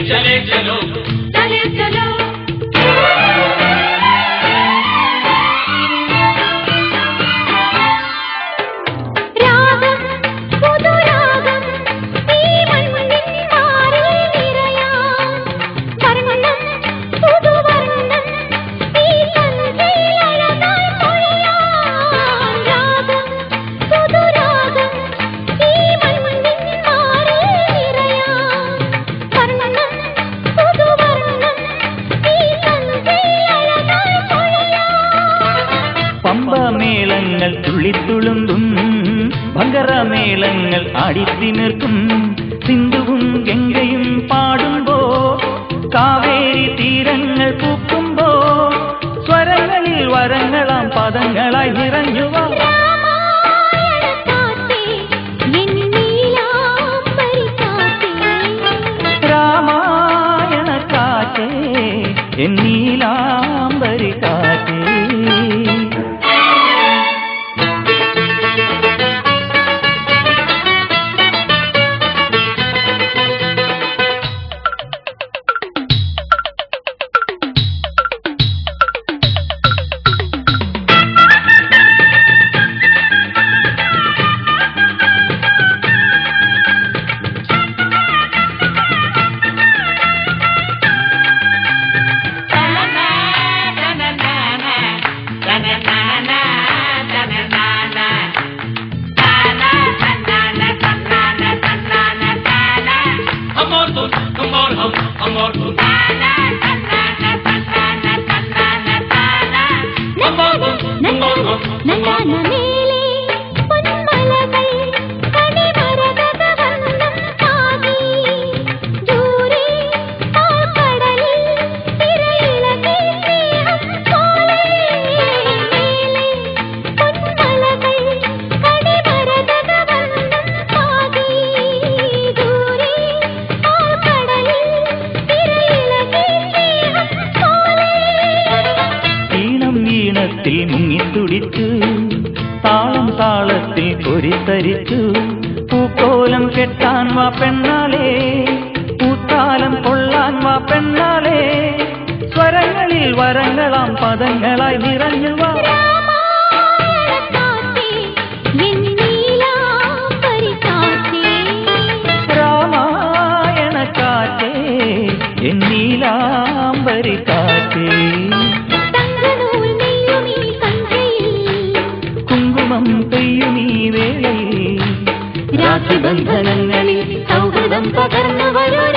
चले चलो चले चलो പമ്പമേളങ്ങൾ തുള്ളിത്തുളുമ്പും ഭങ്കരമേളങ്ങൾ ആടിത്തിമിർക്കും സിന്ധുവും ഗംഗയും പാടുമ്പോ കാവേരി തീരങ്ങൾ പൂക്കുമ്പോ സ്വരങ്ങളിൽ വരങ്ങളാം പദങ്ങളായി നിറഞ്ഞുവാ രാമായണ കാറ്റേ എന്നീലാംബരി കാറ്റേ മുങ്ങിത്തുടിച്ചു താളം താളത്തിൽ പൊരിത്തരിച്ചു പൂക്കോലം കെട്ടാൻ വാ പെണ്ണാലേ പൂത്താലം കൊള്ളാൻ വാ പെണ്ണാലേ സ്വരങ്ങളിൽ വരങ്ങളാം പദങ്ങളായി നിറഞ്ഞു വാ രാമായണ കാറ്റേ എന്നീലാംബരി കാറ്റേ പെയ്യുമീ വേളയിൽ രാത്രിബന്ധനങ്ങളിൽ സൗഹൃദം പകർന്നു വരൂ